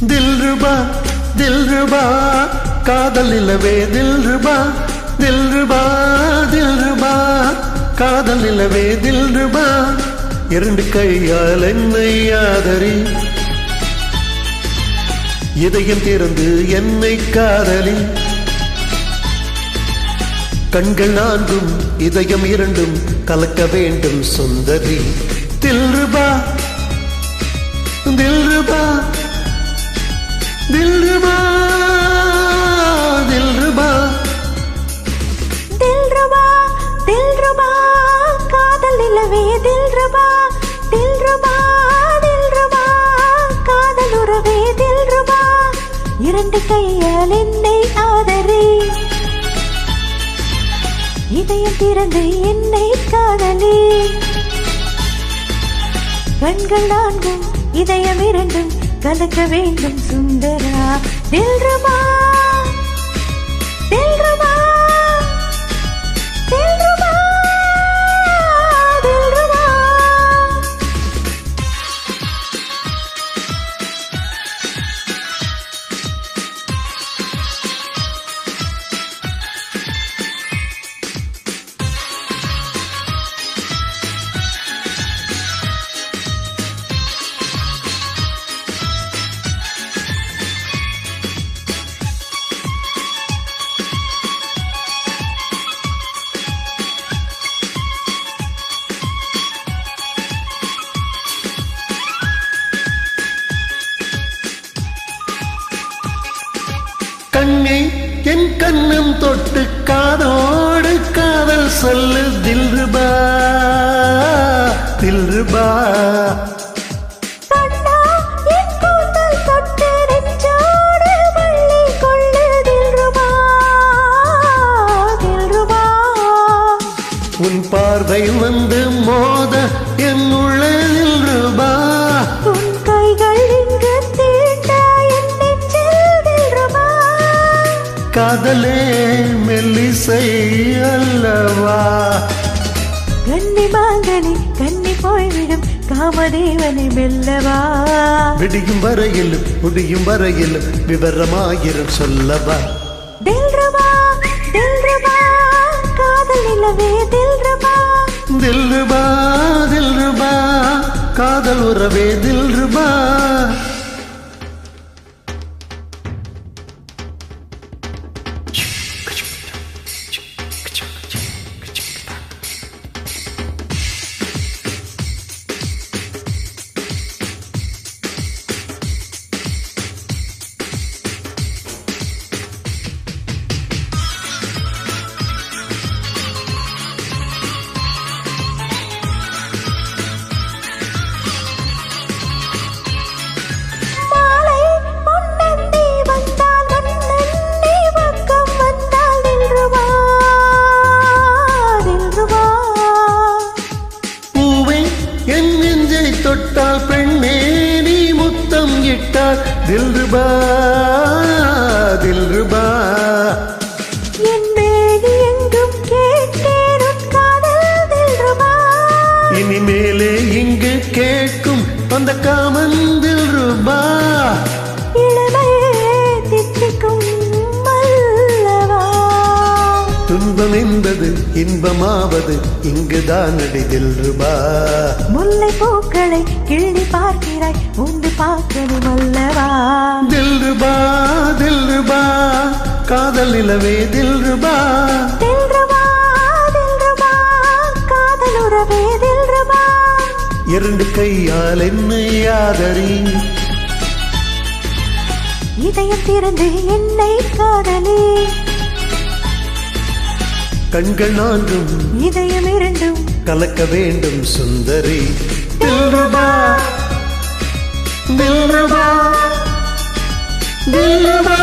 दिलरुबा दिलरुबा காதல் நிலவே दिलरुबा दिलरुबा दिलरुबा காதல் நிலவே दिलरुबा இரண்டு கையால் என்னை ஆதரி இதயம் திறந்து என்னை காதலி கண்கள் நான்கும் இதயம் இரண்டும் கலக்க வேண்டும் சுந்தரி दिलरुबा दिलरुबा दिलरुबा दिलरुबा दिलरुबा दिलरुबा காதல் நிலவே दिलरुबा दिलरुबा दिलरुबा காதல் உறவே दिलरुबा இரண்டு கையால் என்னை ஆதரி இதயம் திறந்து என்னை காதலி கண்கள் நான்கும் இதயம் இரண்டும் கலக்க வேண்டும் சுந்தரா दिलरुबा दिलरुबा दिलरुबा दिलरुबा கண்ணே என் கண்ணம் தொட்டு காதோடு காதல் சொல்லு दिलरुबा दिलरुबा கண்ணா என் கூந்தல் தொட்டு நெஞ்சோடு வள்ளி கொள்ளு दिलरुबा दिलरुबा உன் பார்வை வந்து மோத என் உள்ள दिलरुबा உன் கைகள் இங்கு தீண்ட என் நெஞ்சில் दिलरुबा காதலே மெல்லிசை அல்லவா கன்னி மாங்கனி கன்னி போய்விடும் காமதேவனை மெல்லவா விடியும் வரையிலும் முடியும் வரையிலும் விவரமாயிரம் சொல்லவா दिलरुबा दिलरुबा காதல் நிலவே दिलरुबा दिलरुबा दिलरुबा காதல் உறவே दिलरुबा மாலை பொன்னந்தி வந்தால் மன்னந்தி பக்கம் வந்தால் दिलरुबा दिलरुबा பூவை என் நெஞ்சை தொட்டால் பெண்ணே நீ முத்தம் இட்டால் दिलरुबा दिलरुबा என் மேனி எங்கும் கேட்டேன் உன் காதல் दिलरुबा இனிமேலே இங்கு கேட்கும் அந்த காமன் दिलरुबा இளமையே தித்திக்கும் மல்லவா துன்பம் என்பது இன்பமாவது இங்குதான் அடி दिलरुबा முல்லை பூக்களை கிள்ளி பார்க்கிறாய் உண்டு பார்க்கணும் அல்லவா दिलरुबा दिलरुबा காதல் நிலவே दिलरुबा दिलरुबा दिलरुबा காதல் உறவே दिलरुबा இரண்டு கையால் என்னை ஆதரி இதயம் திறந்து என்னை காதலி கண்கள் நான்கும் இதயம் இரண்டும் கலக்க வேண்டும் சுந்தரி दिलरुबा दिलरुबा दिलरुबा